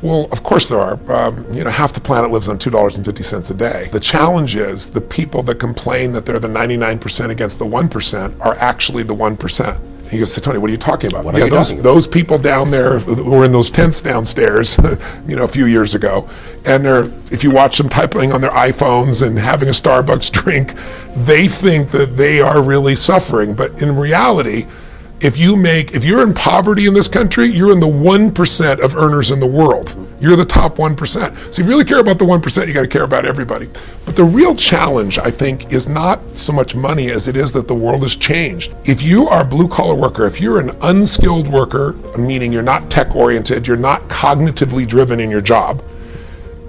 Well, of course there are. Half the planet lives on $2.50 a day. The challenge is the people that complain that they're the 99% against the 1% are actually the 1%. And you go say, Tony, what are you talking about? Those people down there who were in those tents downstairs, a few years ago, and if you watch them typing on their iPhones and having a Starbucks drink, they think that they are really suffering. But in reality, if you're in poverty in this country, you're in the 1% of earners in the world. You're the top 1%. So if you really care about the 1%, you got to care about everybody. But the real challenge, I think, is not so much money as it is that the world has changed. If you are a blue-collar worker, if you're an unskilled worker, meaning you're not tech-oriented, you're not cognitively driven in your job,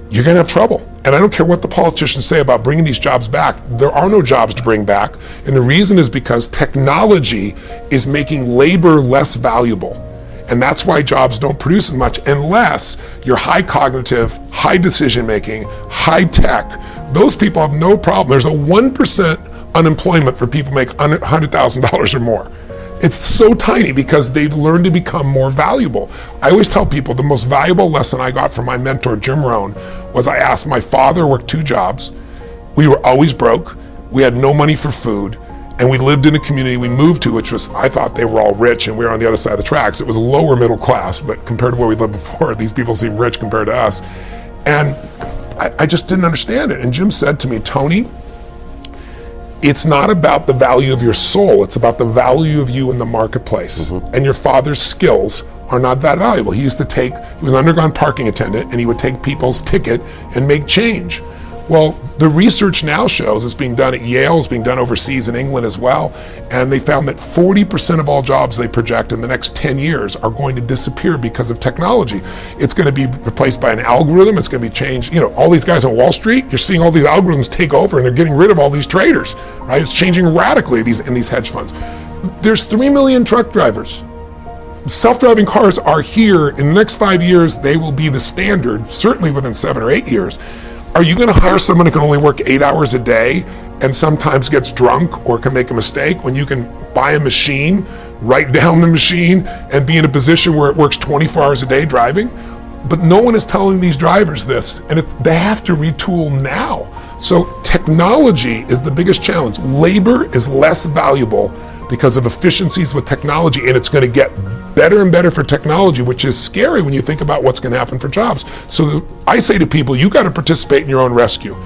you're going to have trouble. And I don't care what the politicians say about bringing these jobs back. There are no jobs to bring back. And the reason is because technology is making labor less valuable. And that's why jobs don't produce as much unless you're high cognitive, high decision making, high tech. Those people have no problem. There's a 1% unemployment for people who make $100,000 or more. It's so tiny because they've learned to become more valuable. I always tell people the most valuable lesson I got from my mentor, Jim Rohn, was I asked my father worked 2 jobs. We were always broke. We had no money for food. And we lived in a community we moved to, which was, I thought they were all rich and we were on the other side of the tracks. It was lower middle class, but compared to where we lived before, these people seem rich compared to us. And I just didn't understand it. And Jim said to me, Tony, it's not about the value of your soul, it's about the value of you in the marketplace. And your father's skills are not that valuable. He was an underground parking attendant, and he would take people's ticket and make change. Well, the research now shows it's being done at Yale, it's being done overseas in England as well, and they found that 40% of all jobs they project in the next 10 years are going to disappear because of technology. It's going to be replaced by an algorithm, it's going to be changed. All these guys on Wall Street, you're seeing all these algorithms take over and they're getting rid of all these traders, right? It's changing radically in these hedge funds. There's 3 million truck drivers. Self-driving cars are here. In the next 5 years, they will be the standard, certainly within 7 or 8 years. Are you going to hire someone who can only work 8 hours a day and sometimes gets drunk or can make a mistake when you can buy a machine, write down the machine, and be in a position where it works 24 hours a day driving? But no one is telling these drivers this, and they have to retool now. So technology is the biggest challenge. Labor is less valuable because of efficiencies with technology, and it's going to get better and better for technology, which is scary when you think about what's going to happen for jobs. So I say to people, you got to participate in your own rescue.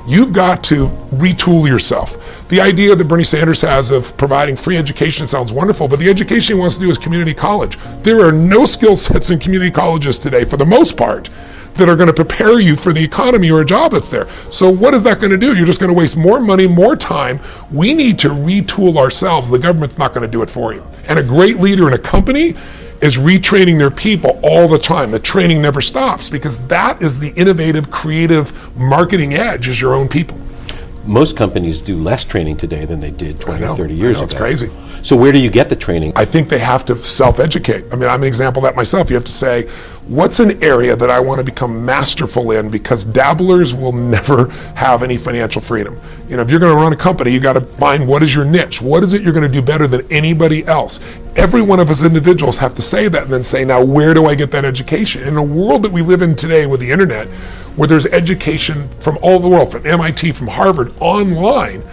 You've got to retool yourself. The idea that Bernie Sanders has of providing free education sounds wonderful, but the education he wants to do is community college. There are no skill sets in community colleges today, for the most part, that are going to prepare you for the economy or a job that's there. So what is that going to do? You're just going to waste more money, more time. We need to retool ourselves. The government's not going to do it for you. And a great leader in a company is retraining their people all the time. The training never stops because that is the innovative, creative marketing edge, is your own people. Most companies do less training today than they did 20 or 30 years ago. It's crazy. So where do you get the training? I think they have to self-educate. I'm an example of that myself. You have to say, what's an area that I want to become masterful in, because dabblers will never have any financial freedom. If you're going to run a company, you got to find what is your niche. What is it you're going to do better than anybody else? Every one of us individuals have to say that and then say, now where do I get that education? In a world that we live in today with the internet, where there's education from all over the world, from MIT, from Harvard, online,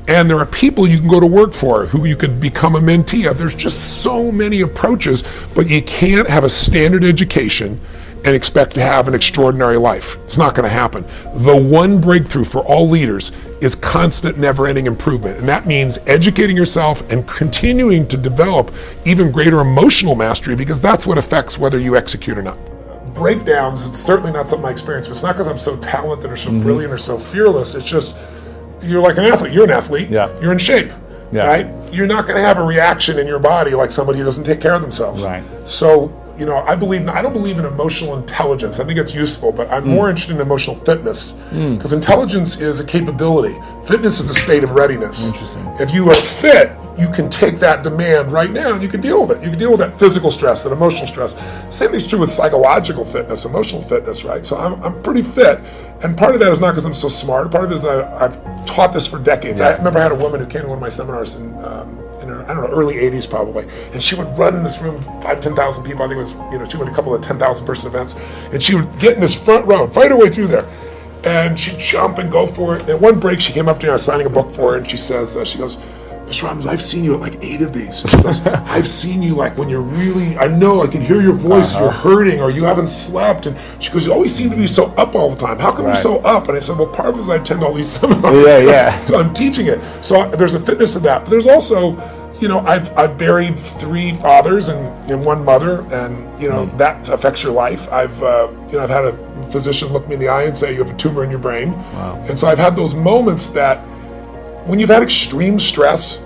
and there are people you can go to work for who you could become a mentee of. There's just so many approaches, but you can't have a standard education and expect to have an extraordinary life. It's not going to happen. The one breakthrough for all leaders is constant, never-ending improvement. And that means educating yourself and continuing to develop even greater emotional mastery, because that's what affects whether you execute or not. Breakdowns, it's certainly not something I experience, but it's not because I'm so talented or so brilliant or so fearless. It's just, you're like an athlete. You're an athlete. Yeah. You're in shape, right? You're not going to have a reaction in your body like somebody who doesn't take care of themselves. Right. So, I don't believe in emotional intelligence. I think it's useful, but I'm more interested in emotional fitness, because intelligence is a capability. Fitness is a state of readiness. Interesting. If you are fit, you can take that demand right now and you can deal with it. You can deal with that physical stress, that emotional stress. Same thing's true with psychological fitness, emotional fitness, right? So I'm pretty fit, and part of that is not because I'm so smart. Part of it is I've taught this for decades. Yeah. I remember I had a woman who came to one of my seminars in I don't know, early 80s probably. And she would run in this room, 10,000 people. I think it was, she went a couple of 10,000 person events. And she would get in this front row, fight her way through there. And she'd jump and go for it. And at one break, she came up to me, I was signing a book for her, and she says, she goes, Mr. Robbins, I've seen you at like 8 of these. She goes, I've seen you like when you're really, I know, I can hear your voice, you're hurting or you haven't slept. And she goes, you always seem to be so up all the time. How come you're so up? And I said, well, part of it is I attend all these seminars. So I'm teaching it. So there's a fitness in that. But there's also, I've buried 3 fathers and 1 mother, and, that affects your life. I've had a physician look me in the eye and say, you have a tumor in your brain. Wow. And so I've had those moments that when you've had extreme stress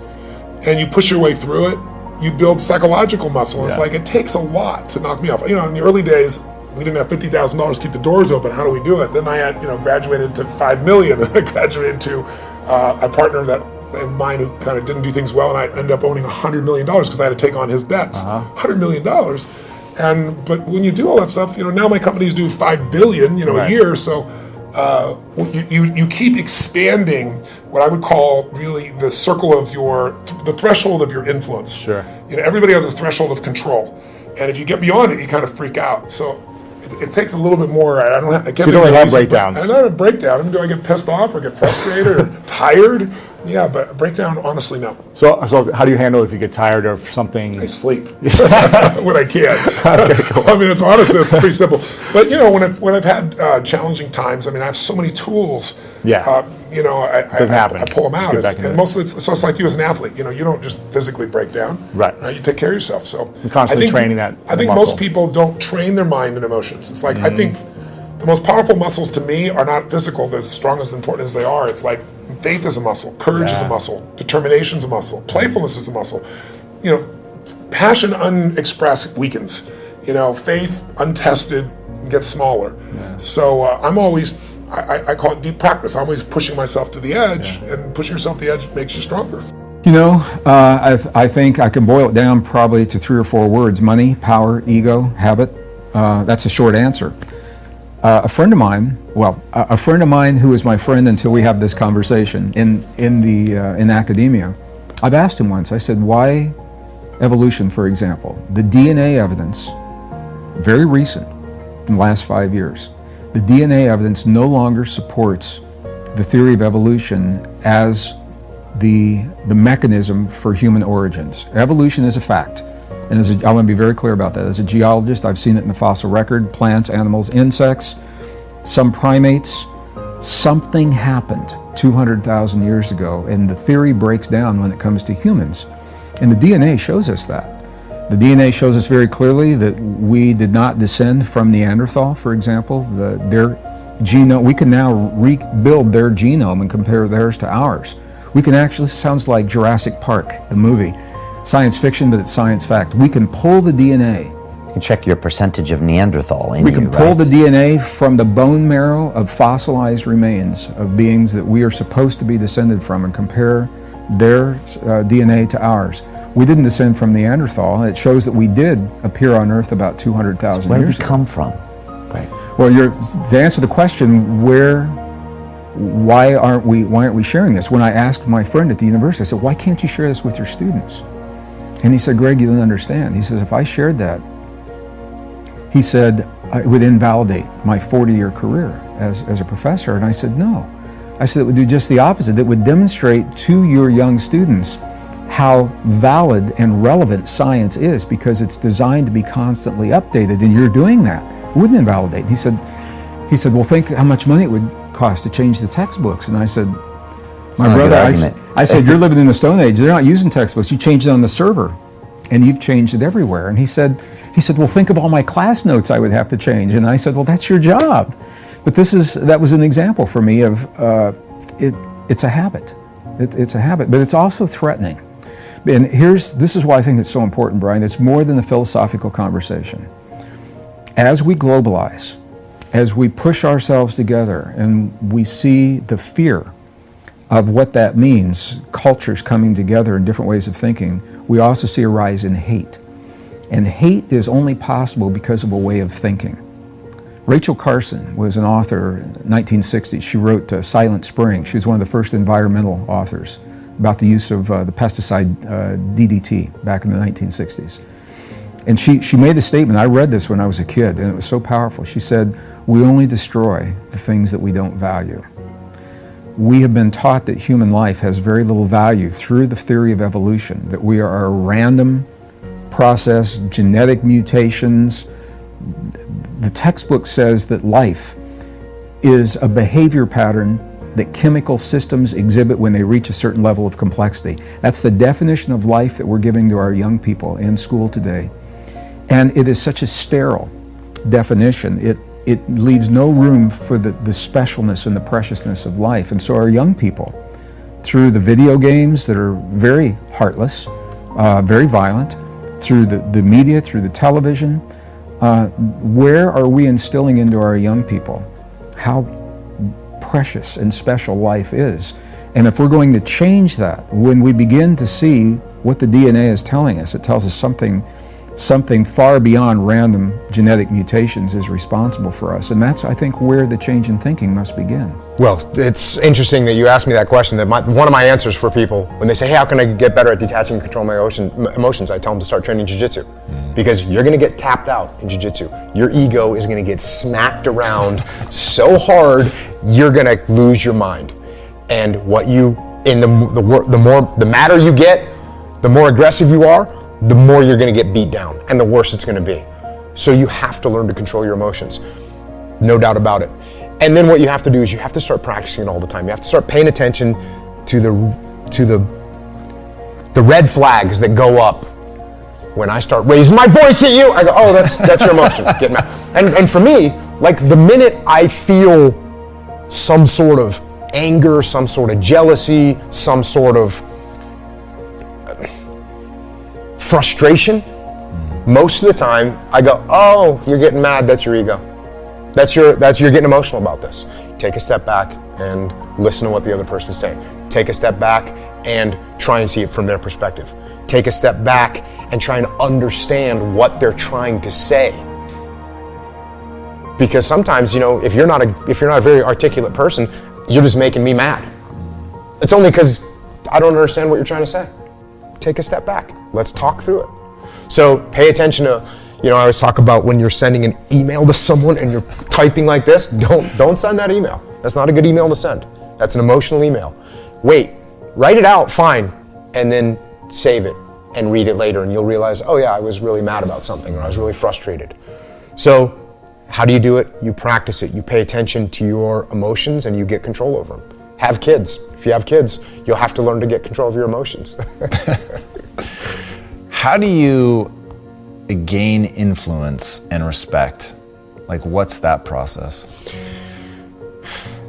and you push your way through it, you build psychological muscle. It's like, it takes a lot to knock me off. In the early days, we didn't have $50,000 to keep the doors open. How do we do it? Then I had, graduated to $5 million. And I graduated to a partner of mine who kind of didn't do things well, and I ended up owning $100 million because I had to take on his debts. $100 million. But when you do all that stuff, now my companies do $5 billion, a year. So you keep expanding what I would call really the circle of the threshold of your influence. Sure. Everybody has a threshold of control, and if you get beyond it, you kind of freak out. So it takes a little bit more. I can't. So you don't have breakdowns. I don't have a breakdown. I mean, do I get pissed off or get frustrated or tired? Yeah, but a breakdown, honestly, no. So how do you handle it if you get tired of something? I sleep when I can. Okay, cool. I mean, it's honestly, it's pretty simple. But when I've had challenging times, I mean, I have so many tools. Yeah. I pull them out. And mostly, it's like you as an athlete. You don't just physically break down. Right. You take care of yourself. So you're constantly training that. I think most people don't train their mind and emotions. It's like I think the most powerful muscles to me are not physical. They're as strong as important as they are. It's like faith is a muscle, courage is a muscle, determination is a muscle, playfulness is a muscle. Passion unexpressed weakens. Faith untested gets smaller. Yeah. So I'm always, I call it deep practice. I'm always pushing myself to the edge, and pushing yourself to the edge makes you stronger. I think I can boil it down probably to 3 or 4 words: money, power, ego, habit. That's a short answer. A friend of mine who is my friend until we have this conversation in academia, I've asked him once, I said, why evolution, for example? The DNA evidence, very recent, in the last 5 years, the DNA evidence no longer supports the theory of evolution as the mechanism for human origins. Evolution is a fact. And I want to be very clear about that. As a geologist, I've seen it in the fossil record, plants, animals, insects, some primates. Something happened 200,000 years ago, and the theory breaks down when it comes to humans. And the DNA shows us that. The DNA shows us very clearly that we did not descend from Neanderthal, for example. Their genome, we can now rebuild their genome and compare theirs to ours. We can actually, sounds like Jurassic Park, the movie. Science fiction, but it's science fact. We can pull the DNA. You can check your percentage of Neanderthal in We can pull the DNA from the bone marrow of fossilized remains of beings that we are supposed to be descended from and compare their DNA to ours. We didn't descend from Neanderthal. It shows that we did appear on Earth about 200,000 years ago. Where did we come from? Right. Well, to answer the question, why aren't we sharing this? When I asked my friend at the university, I said, why can't you share this with your students? And he said, Greg, you don't understand. He says, if I shared that, he said, it would invalidate my 40-year career as a professor. And I said, no. I said, it would do just the opposite. It would demonstrate to your young students how valid and relevant science is, because it's designed to be constantly updated, and you're doing that. It wouldn't invalidate. He said, well, think how much money it would cost to change the textbooks. And I said, my brother, I said, you're living in the Stone Age. They're not using textbooks. You changed it on the server, and you've changed it everywhere. And he said, well, think of all my class notes I would have to change. And I said, well, that's your job. But that was an example for me of it's a habit. It's a habit, but it's also threatening. And this is why I think it's so important, Brian. It's more than a philosophical conversation. As we globalize, as we push ourselves together, and we see the fear of what that means, cultures coming together in different ways of thinking, we also see a rise in hate. And hate is only possible because of a way of thinking. Rachel Carson was an author in the 1960s. She wrote Silent Spring. She was one of the first environmental authors about the use of the pesticide DDT back in the 1960s. And she made a statement, I read this when I was a kid, and it was so powerful. She said, "We only destroy the things that we don't value." We have been taught that human life has very little value through the theory of evolution, that we are a random process, genetic mutations. The textbook says that life is a behavior pattern that chemical systems exhibit when they reach a certain level of complexity. That's the definition of life that we're giving to our young people in school today. And it is such a sterile definition. It leaves no room for the specialness and the preciousness of life. And so our young people, through the video games that are very heartless, very violent, through the media, through the television, where are we instilling into our young people how precious and special life is? And if we're going to change that, when we begin to see what the DNA is telling us, it tells us something far beyond random genetic mutations is responsible for us. And that's, I think, where the change in thinking must begin. Well, it's interesting that you asked me that question. That one of my answers for people, when they say, hey, how can I get better at detaching and controlling my emotions, I tell them to start training jiu-jitsu. Because you're gonna get tapped out in jiu-jitsu. Your ego is gonna get smacked around so hard, you're gonna lose your mind. And the madder you get, the more aggressive you are, the more you're gonna get beat down, and the worse it's gonna be. So you have to learn to control your emotions, no doubt about it. And then what you have to do is you have to start practicing it all the time. You have to start paying attention to the red flags that go up when I start raising my voice at you. I go, oh, that's your emotion, get mad. And for me, like the minute I feel some sort of anger, some sort of jealousy, some sort of frustration, most of the time I go, oh, you're getting mad, that's your ego. You're getting emotional about this. Take a step back and listen to what the other person's saying. Take a step back and try and see it from their perspective. Take a step back and try and understand what they're trying to say. Because sometimes, if you're not a very articulate person, you're just making me mad. It's only because I don't understand what you're trying to say. Take a step back. Let's talk through it. So pay attention to, I always talk about when you're sending an email to someone and you're typing like this, don't send that email. That's not a good email to send. That's an emotional email. Wait, write it out, fine, and then save it and read it later, and you'll realize, oh yeah, I was really mad about something, or I was really frustrated. So how do you do it? You practice it. You pay attention to your emotions and you get control over them. Have kids. If you have kids, you'll have to learn to get control of your emotions. How do you gain influence and respect? Like, what's that process?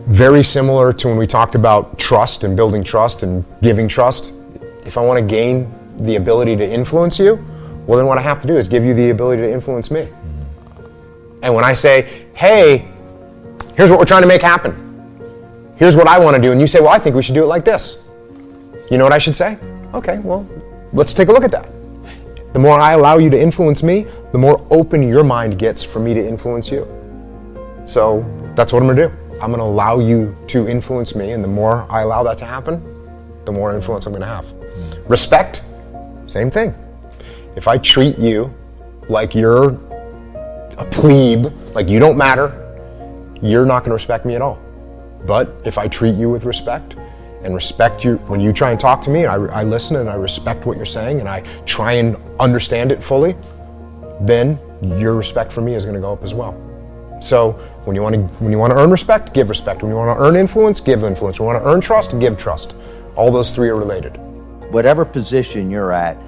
Very similar to when we talked about trust and building trust and giving trust. If I want to gain the ability to influence you, well, then what I have to do is give you the ability to influence me. And when I say, hey, here's what we're trying to make happen. Here's what I want to do. And you say, well, I think we should do it like this. You know what I should say? Okay, well, let's take a look at that. The more I allow you to influence me, the more open your mind gets for me to influence you. So that's what I'm gonna do. I'm gonna allow you to influence me, and the more I allow that to happen, the more influence I'm gonna have. Respect, same thing. If I treat you like you're a plebe, like you don't matter, you're not gonna respect me at all. But if I treat you with respect, and respect you, when you try and talk to me, I listen and I respect what you're saying and I try and understand it fully, then your respect for me is gonna go up as well. So when you want to earn respect, give respect. When you want to earn influence, give influence. When you want to earn trust, give trust. All those three are related. Whatever position you're at,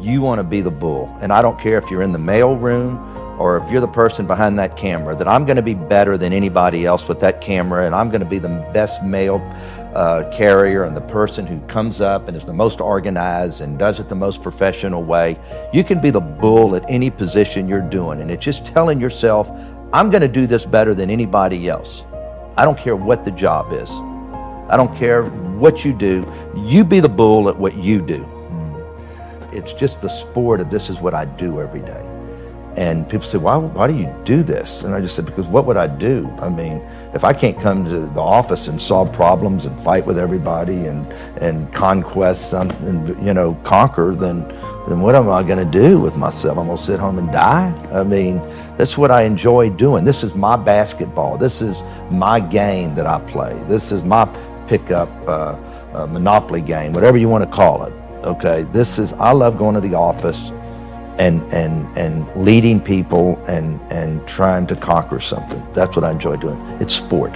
you want to be the bull. And I don't care if you're in the mail room or if you're the person behind that camera, that I'm going to be better than anybody else with that camera, and I'm going to be the best mail carrier and the person who comes up and is the most organized and does it the most professional way. You can be the bull at any position you're doing, and it's just telling yourself, I'm going to do this better than anybody else. I don't care what the job is. I don't care what you do. You be the bull at what you do. It's just the sport of this is what I do every day. And people say, why do you do this? And I just said, because what would I do? I mean, if I can't come to the office and solve problems and fight with everybody and conquest something, you know, conquer, then what am I going to do with myself? I'm going to sit home and die? I mean, that's what I enjoy doing. This is my basketball. This is my game that I play. This is my pickup Monopoly game, whatever you want to call it. Okay, I love going to the office and leading people and trying to conquer something. That's what I enjoy doing. It's sport.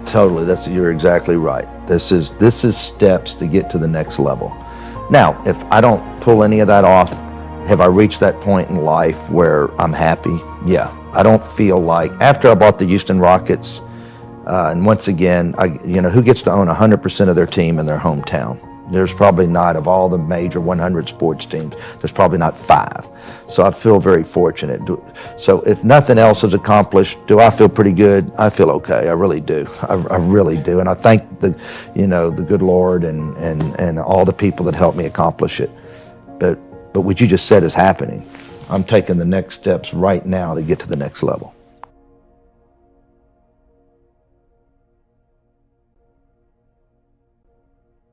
Totally, you're exactly right. This is steps to get to the next level. Now, if I don't pull any of that off, have I reached that point in life where I'm happy? Yeah. I don't feel like, after I bought the Houston Rockets, and once again, who gets to own 100% of their team in their hometown? There's probably not, of all the major 100 sports teams, there's probably not 5. So I feel very fortunate. So if nothing else is accomplished, do I feel pretty good? I feel okay. I really do. I really do. And I thank the good Lord and all the people that helped me accomplish it. But what you just said is happening. I'm taking the next steps right now to get to the next level.